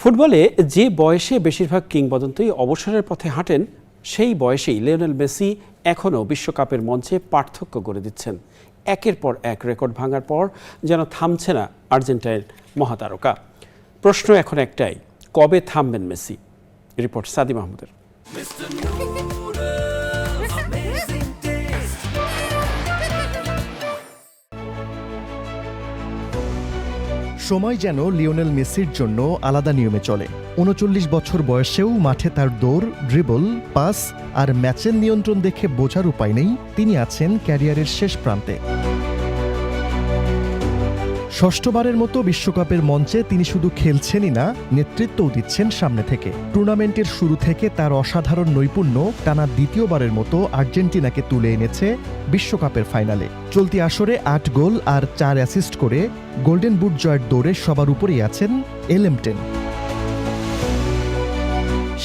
ফুটবলে যে বয়সে বেশিরভাগ কিংবদন্তি অবসরের পথে হাঁটেন, সেই বয়সেই লিওনেল মেসি এখনও বিশ্বকাপের মঞ্চে পার্থক্য গড়ে দিচ্ছেন। একের পর এক রেকর্ড ভাঙার পর যেন থামছে না আর্জেন্টাইন মহাতারকা। প্রশ্ন এখন একটাই, কবে থামবেন মেসি? রিপোর্ট সাদি মাহমুদের। সময় যেন লিওনেল মেসির জন্য আলাদা নিয়মে চলে। ৩৯ বছর বয়সেও মাঠে তার দৌড়, ড্রিবল, পাস আর ম্যাচের নিয়ন্ত্রণ দেখে বোঝার উপায় নেই তিনি আছেন ক্যারিয়ারের শেষ প্রান্তে। ষষ্ঠবারের মতো বিশ্বকাপের মঞ্চে তিনি শুধু খেলছেনই না, নেতৃত্বও দিচ্ছেন সামনে থেকে। টুর্নামেন্টের শুরু থেকে তার অসাধারণ নৈপুণ্য টানা দ্বিতীয়বারের মতো আর্জেন্টিনাকে তুলে এনেছে বিশ্বকাপের ফাইনালে। চলতি আসরে ৮ গোল আর ৪ অ্যাসিস্ট করে গোল্ডেন বুট জয়ের দৌড়ে সবার উপরেই আছেন এলএম10।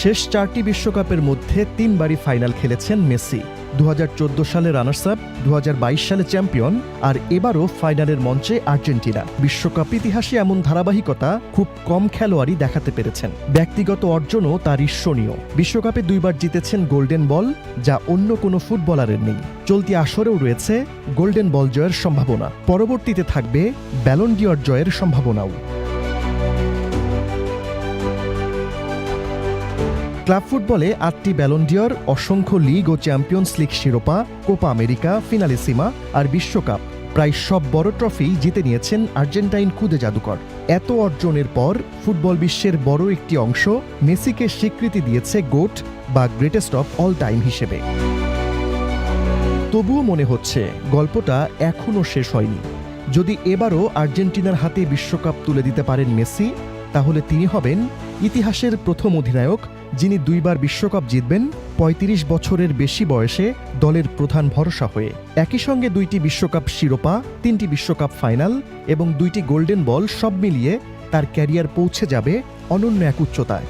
শেষ ৪টি বিশ্বকাপের মধ্যে ৩বারই ফাইনাল খেলেছেন মেসি। ২০১৪ সালে রানার্স আপ, ২০২২ সালে চ্যাম্পিয়ন, আর এবারও ফাইনালের মঞ্চে আর্জেন্টিনা। বিশ্বকাপ ইতিহাসে এমন ধারাবাহিকতা খুব কম খেলোয়াড়ই দেখাতে পেরেছেন। ব্যক্তিগত অর্জনও তার ঈর্ষণীয়। বিশ্বকাপে ২বার জিতেছেন গোল্ডেন বল, যা অন্য কোনো ফুটবলারের নেই। চলতি আসরেও রয়েছে গোল্ডেন বল জয়ের সম্ভাবনা। পরবর্তীতে থাকবে ব্যালন ডি'অর জয়ের সম্ভাবনাও। ক্লাব ফুটবলে ৮টি ব্যালন ডি'অর, অসংখ্য লিগ ও চ্যাম্পিয়ন্স লিগ শিরোপা, কোপা আমেরিকা, ফিনালেসিমা আর বিশ্বকাপ, প্রায় সব বড় ট্রফি জিতে নিয়েছেন আর্জেন্টাইন খুদে জাদুকর। এত অর্জনের পর ফুটবল বিশ্বের বড় একটি অংশ মেসিকে স্বীকৃতি দিয়েছে গোট বা গ্রেটেস্ট অফ অল টাইম হিসেবে। তবুও মনে হচ্ছে গল্পটা এখনও শেষ হয়নি। যদি এবারও আর্জেন্টিনার হাতে বিশ্বকাপ তুলে দিতে পারেন মেসি, তাহলে তিনি হবেন ইতিহাসের প্রথম অধিনায়ক যিনি ২বার বিশ্বকাপ জিতবেন ৩৫ বছরের বেশি বয়সে দলের প্রধান ভরসা হয়ে। একই সঙ্গে ২টি বিশ্বকাপ শিরোপা, ৩টি বিশ্বকাপ ফাইনাল এবং ২টি গোল্ডেন বল, সব মিলিয়ে তার ক্যারিয়ার পৌঁছে যাবে অনন্য এক উচ্চতায়।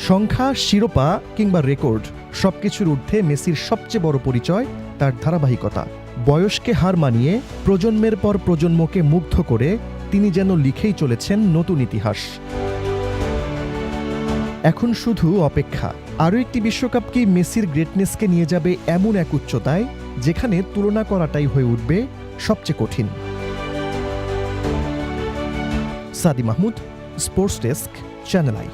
সংখ্যা, শিরোপা কিংবা রেকর্ড, সবকিছুর ঊর্ধ্বে মেসির সবচেয়ে বড় পরিচয় তার ধারাবাহিকতা। বয়সকে হার মানিয়ে প্রজন্মের পর প্রজন্মকে মুগ্ধ করে তিনি যেন লিখেই চলেছেন নতুন ইতিহাস। এখন শুধু অপেক্ষা, আরও একটি বিশ্বকাপ কি মেসির গ্রেটনেসকে নিয়ে যাবে এমন এক উচ্চতায় যেখানে তুলনা করাটাই হয়ে উঠবে সবচেয়ে কঠিন। সাদি Mahmud, sports desk, channel I.